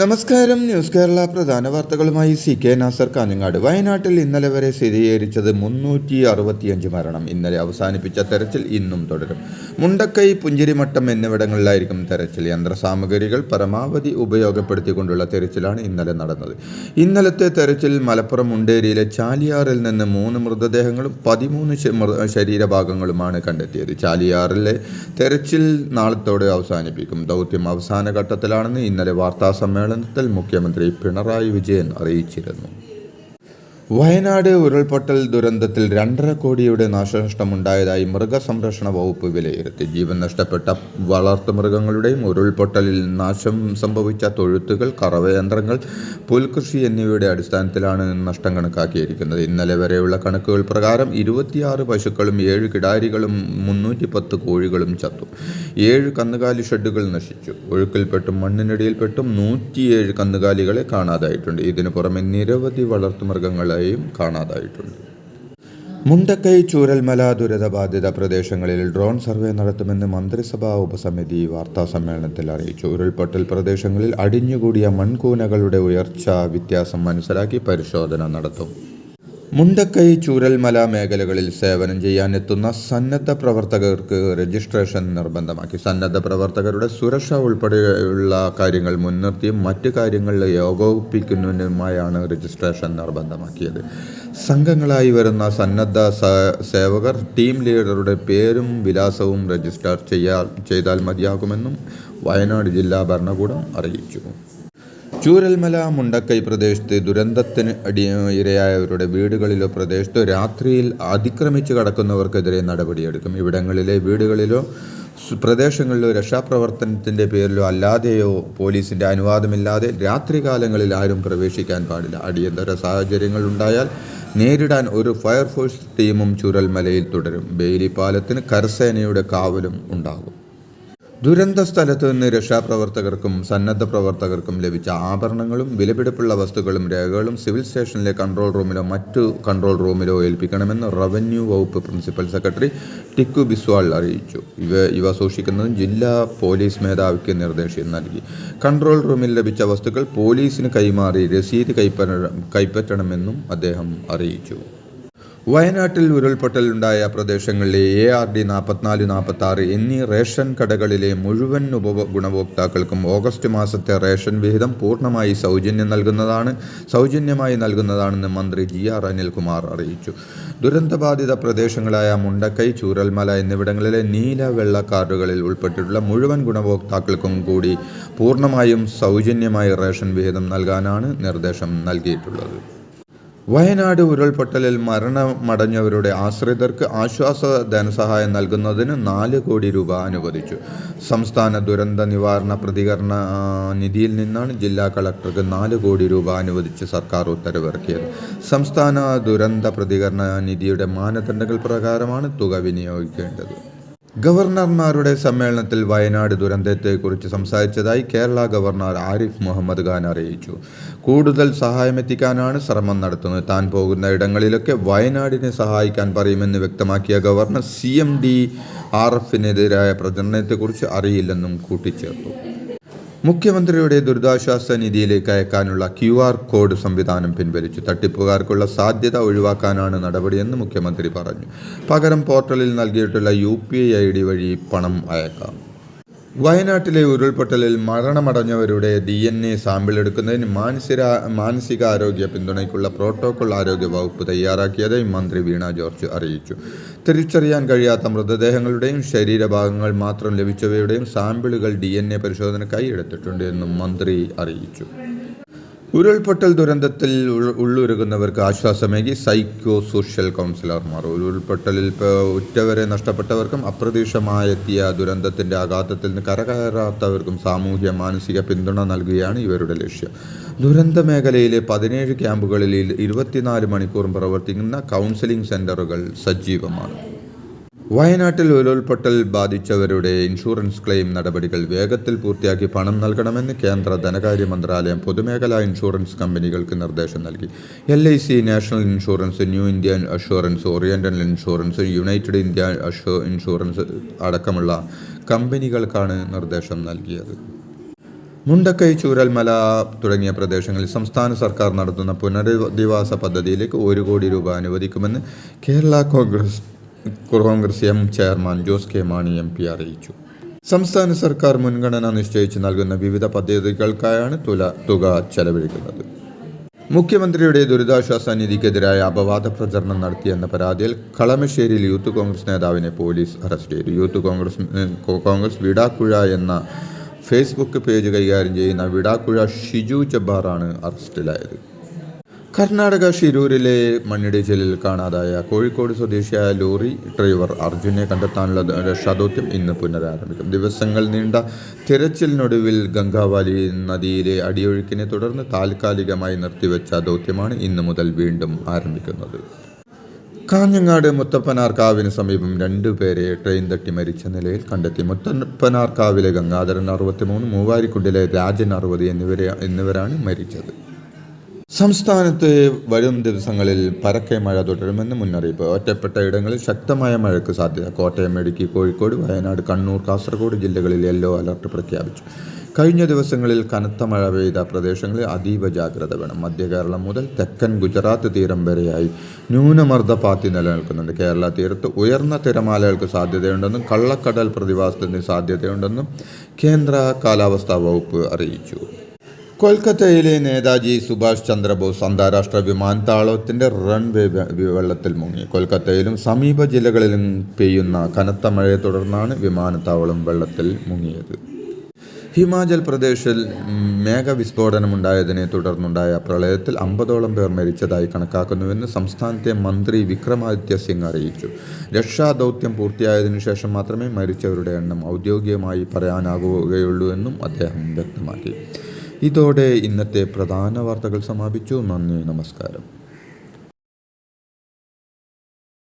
നമസ്കാരം. ന്യൂസ് കേരള പ്രധാന വാർത്തകളുമായി CK നാസർ കാഞ്ഞങ്ങാട്. വയനാട്ടിൽ ഇന്നലെ വരെ സ്ഥിരീകരിച്ചത് 365 മരണം. ഇന്നലെ അവസാനിപ്പിച്ച തെരച്ചിൽ ഇന്നും തുടരും. മുണ്ടക്കൈ, പുഞ്ചിരിമട്ടം എന്നിവിടങ്ങളിലായിരിക്കും തെരച്ചിൽ. യന്ത്രസാമഗ്രികൾ പരമാവധി ഉപയോഗപ്പെടുത്തിക്കൊണ്ടുള്ള തെരച്ചിലാണ് ഇന്നലെ നടന്നത്. ഇന്നലത്തെ തെരച്ചിൽ മലപ്പുറം മുണ്ടേരിയിലെ ചാലിയാറിൽ നിന്ന് 3 മൃതദേഹങ്ങളും 13 ശരീരഭാഗങ്ങളുമാണ് കണ്ടെത്തിയത്. ചാലിയാറിലെ തെരച്ചിൽ നാളത്തോടെ അവസാനിപ്പിക്കും. ദൗത്യം അവസാന ഘട്ടത്തിലാണെന്ന് ഇന്നലെ വാർത്താസമ്മേളനത്തിൽ മുഖ്യമന്ത്രി പിണറായി വിജയൻ അറിയിച്ചിരുന്നു. വയനാട് ഉരുൾപൊട്ടൽ ദുരന്തത്തിൽ 2.5 കോടിയുടെ നാശനഷ്ടമുണ്ടായതായി മൃഗസംരക്ഷണ വകുപ്പ് വിലയിരുത്തി. ജീവൻ നഷ്ടപ്പെട്ട വളർത്തുമൃഗങ്ങളുടെയും ഉരുൾപൊട്ടലിൽ നാശം സംഭവിച്ച തൊഴുത്തുകൾ, കറവയന്ത്രങ്ങൾ, പുൽകൃഷി എന്നിവയുടെ അടിസ്ഥാനത്തിലാണ് നഷ്ടം കണക്കാക്കിയിരിക്കുന്നത്. ഇന്നലെ വരെയുള്ള കണക്കുകൾ പ്രകാരം 26 പശുക്കളും 7 കിടാരികളും 310 കോഴികളും ചത്തു. 7 കന്നുകാലി ഷെഡുകൾ നശിച്ചു. ഒഴുക്കിൽപ്പെട്ടും മണ്ണിനടിയിൽപ്പെട്ടും 107 കന്നുകാലികളെ കാണാതായിട്ടുണ്ട്. ഇതിനു പുറമെ നിരവധി വളർത്തുമൃഗങ്ങളെയും കാണാതായിട്ടുണ്ട്. മുണ്ടക്കൈ, ചൂരൽമല ദുരിതബാധിത പ്രദേശങ്ങളിൽ ഡ്രോൺ സർവേ നടത്തുമെന്ന് മന്ത്രിസഭാ ഉപസമിതി വാർത്താസമ്മേളനത്തിൽ അറിയിച്ചു. ഉരുൾപൊട്ടൽ പ്രദേശങ്ങളിൽ അടിഞ്ഞുകൂടിയ മൺകൂനകളുടെ ഉയർച്ച വ്യത്യാസം മനസ്സിലാക്കി പരിശോധന നടത്തും. മുണ്ടക്കൈ, ചൂരൽമല മേഖലകളിൽ സേവനം ചെയ്യാനെത്തുന്ന സന്നദ്ധ പ്രവർത്തകർക്ക് രജിസ്ട്രേഷൻ നിർബന്ധമാക്കി. സന്നദ്ധ പ്രവർത്തകരുടെ സുരക്ഷ ഉൾപ്പെടെയുള്ള കാര്യങ്ങൾ മുൻനിർത്തിയും മറ്റ് കാര്യങ്ങളിൽ ഏകോപിപ്പിക്കുന്നതിനുമായാണ് രജിസ്ട്രേഷൻ നിർബന്ധമാക്കിയത്. സംഘങ്ങളായി വരുന്ന സന്നദ്ധ സേവകർ ടീം ലീഡറുടെ പേരും വിലാസവും രജിസ്റ്റർ ചെയ്താൽ മതിയാകുമെന്നും വയനാട് ജില്ലാ ഭരണകൂടം അറിയിച്ചു. ചൂരൽമല, മുണ്ടക്കൈ പ്രദേശത്ത് ദുരന്തത്തിന് ഇരയായവരുടെ വീടുകളിലോ പ്രദേശത്തോ രാത്രിയിൽ അതിക്രമിച്ച് കടക്കുന്നവർക്കെതിരെ നടപടിയെടുക്കും. ഇവിടങ്ങളിലെ വീടുകളിലോ പ്രദേശങ്ങളിലോ രക്ഷാപ്രവർത്തനത്തിൻ്റെ പേരിലോ അല്ലാതെയോ പോലീസിൻ്റെ അനുവാദമില്ലാതെ രാത്രികാലങ്ങളിൽ ആരും പ്രവേശിക്കാൻ പാടില്ല. അടിയന്തര സാഹചര്യങ്ങൾ ഉണ്ടായാൽ നേരിടാൻ ഒരു ഫയർഫോഴ്സ് ടീമും ചൂരൽമലയിൽ തുടരും. ബെയിലി പാലത്തിന് കരസേനയുടെ കാവലും ഉണ്ടാകും. ദുരന്ത സ്ഥലത്ത് നിന്ന് രക്ഷാപ്രവർത്തകർക്കും സന്നദ്ധ പ്രവർത്തകർക്കും ലഭിച്ച ആഭരണങ്ങളും വിലപിടിപ്പുള്ള വസ്തുക്കളും രേഖകളും സിവിൽ സ്റ്റേഷനിലെ കൺട്രോൾ റൂമിലോ മറ്റു കൺട്രോൾ റൂമിലോ ഏൽപ്പിക്കണമെന്ന് റവന്യൂ വകുപ്പ് പ്രിൻസിപ്പൽ സെക്രട്ടറി ടിക്കു ബിസ്വാൾ അറിയിച്ചു. ഇവ സൂക്ഷിക്കുന്നതും ജില്ലാ പോലീസ് മേധാവിക്ക് നിർദ്ദേശം നൽകി. കൺട്രോൾ റൂമിൽ ലഭിച്ച വസ്തുക്കൾ പോലീസിന് കൈമാറി രസീത് കൈപ്പറ്റണമെന്നും അദ്ദേഹം അറിയിച്ചു. വയനാട്ടിൽ ഉരുൾപൊട്ടലുണ്ടായ പ്രദേശങ്ങളിലെ ARD 44-46 എന്നീ റേഷൻ കടകളിലെ മുഴുവൻ ഗുണഭോക്താക്കൾക്കും ഓഗസ്റ്റ് മാസത്തെ റേഷൻ വിഹിതം പൂർണ്ണമായി സൗജന്യമായി നൽകുന്നതാണെന്ന് മന്ത്രി GR അനിൽകുമാർ അറിയിച്ചു. ദുരന്തബാധിത പ്രദേശങ്ങളായ മുണ്ടക്കൈ, ചൂരൽമല എന്നിവിടങ്ങളിലെ നീല, വെള്ള കാർഡുകളിൽ ഉൾപ്പെട്ടിട്ടുള്ള മുഴുവൻ ഗുണഭോക്താക്കൾക്കും കൂടി പൂർണ്ണമായും സൗജന്യമായി റേഷൻ വിഹിതം നൽകാനാണ് നിർദ്ദേശം നൽകിയിട്ടുള്ളത്. വയനാട് ഉരുൾപൊട്ടലിൽ മരണമടഞ്ഞവരുടെ ആശ്രിതർക്ക് ആശ്വാസ ധനസഹായം നൽകുന്നതിന് 4 കോടി രൂപ അനുവദിച്ചു. സംസ്ഥാന ദുരന്ത നിവാരണ പ്രതികരണ നിധിയിൽ നിന്നാണ് ജില്ലാ കളക്ടർക്ക് 4 കോടി രൂപ അനുവദിച്ച് സർക്കാർ ഉത്തരവിറക്കിയത്. സംസ്ഥാന ദുരന്ത പ്രതികരണ നിധിയുടെ മാനദണ്ഡങ്ങൾ പ്രകാരമാണ് തുക വിനിയോഗിക്കേണ്ടത്. ഗവർണർമാരുടെ സമ്മേളനത്തിൽ വയനാട് ദുരന്തത്തെക്കുറിച്ച് സംസാരിച്ചതായി കേരള ഗവർണർ ആരിഫ് മുഹമ്മദ് ഖാൻ അറിയിച്ചു. കൂടുതൽ സഹായമെത്തിക്കാനാണ് ശ്രമം നടത്തുന്നത്. താൻ പോകുന്ന ഇടങ്ങളിലൊക്കെ വയനാടിനെ സഹായിക്കാൻ പറയുമെന്ന് വ്യക്തമാക്കിയ ഗവർണർ CMDRFനെതിരായ പ്രചരണത്തെക്കുറിച്ച് അറിയില്ലെന്നും കൂട്ടിച്ചേർത്തു. മുഖ്യമന്ത്രിയുടെ ദുരിതാശ്വാസ നിധിയിലേക്ക് അയക്കാനുള്ള QR കോഡ് സംവിധാനം പിൻവലിച്ചു. തട്ടിപ്പുകാർക്കുള്ള സാധ്യത ഒഴിവാക്കാനാണ് നടപടിയെന്ന് മുഖ്യമന്ത്രി പറഞ്ഞു. പകരം പോർട്ടലിൽ നൽകിയിട്ടുള്ള UPI ID വഴി പണം അയക്കാം. വയനാട്ടിലെ ഉരുൾപൊട്ടലിൽ മരണമടഞ്ഞവരുടെ DNA സാമ്പിൾ എടുക്കുന്നതിന് മാനസികാരോഗ്യ പിന്തുണയ്ക്കുള്ള പ്രോട്ടോകോൾ ആരോഗ്യ വകുപ്പ് തയ്യാറാക്കിയതായി മന്ത്രി വീണ ജോർജ് അറിയിച്ചു. തിരിച്ചറിയാൻ കഴിയാത്ത മൃതദേഹങ്ങളുടെയും ശരീരഭാഗങ്ങൾ മാത്രം ലഭിച്ചവയുടെയും സാമ്പിളുകൾ DNA പരിശോധനയ്ക്കായി എടുത്തിട്ടുണ്ട് എന്നും മന്ത്രി അറിയിച്ചു. ഉരുൾപൊട്ടൽ ദുരന്തത്തിൽ ഉള്ളുരുകുന്നവർക്ക് ആശ്വാസമേകി സൈക്കോ സോഷ്യൽ കൗൺസിലർമാർ. ഉരുൾപൊട്ടലിൽ ഉറ്റവരെ നഷ്ടപ്പെട്ടവർക്കും അപ്രതീക്ഷിതമായെത്തിയ ദുരന്തത്തിൻ്റെ ആഘാതത്തിൽ നിന്ന് കരകയറാത്തവർക്കും സാമൂഹ്യ മാനസിക പിന്തുണ നൽകുകയാണ് ഇവരുടെ ലക്ഷ്യം. ദുരന്ത മേഖലയിലെ 17 ക്യാമ്പുകളിൽ 24 മണിക്കൂറും പ്രവർത്തിക്കുന്ന കൗൺസിലിംഗ് സെൻ്ററുകൾ സജീവമാണ്. വയനാട്ടിൽ ഉരുൾപൊട്ടൽ ബാധിച്ചവരുടെ ഇൻഷുറൻസ് ക്ലെയിം നടപടികൾ വേഗത്തിൽ പൂർത്തിയാക്കി പണം നൽകണമെന്ന് കേന്ദ്ര ധനകാര്യ മന്ത്രാലയം പൊതുമേഖലാ ഇൻഷുറൻസ് കമ്പനികൾക്ക് നിർദ്ദേശം നൽകി. LIC, national insurance, new India assurance, oriental insurance, United India insurance അടക്കമുള്ള കമ്പനികൾക്കാണ് നിർദ്ദേശം നൽകിയത്. മുണ്ടക്കൈ, ചൂരൽമല തുടങ്ങിയ പ്രദേശങ്ങളിൽ സംസ്ഥാന സർക്കാർ നടത്തുന്ന പുനരധിവാസ പദ്ധതിയിലേക്ക് 1 കോടി രൂപ അനുവദിക്കുമെന്ന് Kerala Congress M chairman Jose K Mani MP അറിയിച്ചു. സംസ്ഥാന സർക്കാർ മുൻഗണന നിശ്ചയിച്ച് നൽകുന്ന വിവിധ പദ്ധതികൾക്കായാണ് തുക ചെലവഴിക്കുന്നത്. മുഖ്യമന്ത്രിയുടെ ദുരിതാശ്വാസ നിധിക്കെതിരായ അപവാദ പ്രചരണം നടത്തിയെന്ന പരാതിയിൽ കളമശ്ശേരിയിൽ യൂത്ത് കോൺഗ്രസ് നേതാവിനെ പോലീസ് അറസ്റ്റ് ചെയ്തു. യൂത്ത് കോൺഗ്രസ് വിടാക്കുഴ എന്ന ഫേസ്ബുക്ക് പേജ് കൈകാര്യം ചെയ്യുന്ന വിടാക്കുഴ ഷിജു ജബ്ബാറാണ് അറസ്റ്റിലായത്. കർണാടക ഷിരൂരിലെ മണ്ണിടിച്ചിലിൽ കാണാതായ കോഴിക്കോട് സ്വദേശിയായ ലോറി ഡ്രൈവർ അർജുനെ കണ്ടെത്താനുള്ള രക്ഷാദൗത്യം ഇന്ന് പുനരാരംഭിക്കും. ദിവസങ്ങൾ നീണ്ട തിരച്ചിലിനൊടുവിൽ ഗംഗാവാലി നദിയിലെ അടിയൊഴുക്കിനെ തുടർന്ന് താൽക്കാലികമായി നിർത്തിവെച്ച ദൗത്യമാണ് ഇന്ന് മുതൽ വീണ്ടും ആരംഭിക്കുന്നത്. കാഞ്ഞങ്ങാട് മുത്തപ്പനാർക്കാവിന് സമീപം 2 പേരെ ട്രെയിൻ തട്ടി മരിച്ച നിലയിൽ കണ്ടെത്തി. മുത്തപ്പനാർക്കാവിലെ ഗംഗാധരൻ 63, മൂവാരിക്കുണ്ടിലെ രാജൻ 60 എന്നിവരാണ് മരിച്ചത്. സംസ്ഥാനത്ത് വരും ദിവസങ്ങളിൽ പരക്കെ മഴ തുടരുമെന്ന് മുന്നറിയിപ്പ്. ഒറ്റപ്പെട്ട ഇടങ്ങളിൽ ശക്തമായ മഴയ്ക്ക് സാധ്യത. കോട്ടയം, ഇടുക്കി, കോഴിക്കോട്, വയനാട്, കണ്ണൂർ, കാസർഗോഡ് ജില്ലകളിൽ യെല്ലോ അലർട്ട് പ്രഖ്യാപിച്ചു. കഴിഞ്ഞ ദിവസങ്ങളിൽ കനത്ത മഴ പെയ്ത പ്രദേശങ്ങളിൽ അതീവ ജാഗ്രത വേണം. മധ്യ കേരളം മുതൽ തെക്കൻ ഗുജറാത്ത് തീരം വരെയായി ന്യൂനമർദ്ദപാത്തി നിലനിൽക്കുന്നുണ്ട്. കേരള തീരത്ത് ഉയർന്ന തിരമാലകൾക്ക് സാധ്യതയുണ്ടെന്നും കള്ളക്കടൽ പ്രതിഭാസത്തിന് സാധ്യതയുണ്ടെന്നും കേന്ദ്ര കാലാവസ്ഥാ വകുപ്പ് അറിയിച്ചു. കൊൽക്കത്തയിലെ നേതാജി സുഭാഷ് ചന്ദ്രബോസ് അന്താരാഷ്ട്ര വിമാനത്താവളത്തിൻ്റെ റൺവേ വെള്ളത്തിൽ മുങ്ങി. കൊൽക്കത്തയിലും സമീപ ജില്ലകളിലും പെയ്യുന്ന കനത്ത മഴയെ തുടർന്നാണ് വിമാനത്താവളം വെള്ളത്തിൽ മുങ്ങിയത്. ഹിമാചൽ പ്രദേശിൽ മേഘവിസ്ഫോടനമുണ്ടായതിനെ തുടർന്നുണ്ടായ പ്രളയത്തിൽ 50ഓളം പേർ മരിച്ചതായി കണക്കാക്കുന്നുവെന്ന് സംസ്ഥാനത്തെ മന്ത്രി വിക്രമാദിത്യ സിംഗ് അറിയിച്ചു. രക്ഷാദൗത്യം പൂർത്തിയായതിനു ശേഷം മാത്രമേ മരിച്ചവരുടെ എണ്ണം ഔദ്യോഗികമായി പറയാനാകുകയുള്ളൂ എന്നും അദ്ദേഹം വ്യക്തമാക്കി. ഇതോടെ ഇന്നത്തെ പ്രധാന വാർത്തകൾ സമാപിച്ചു. നന്ദി, നമസ്കാരം.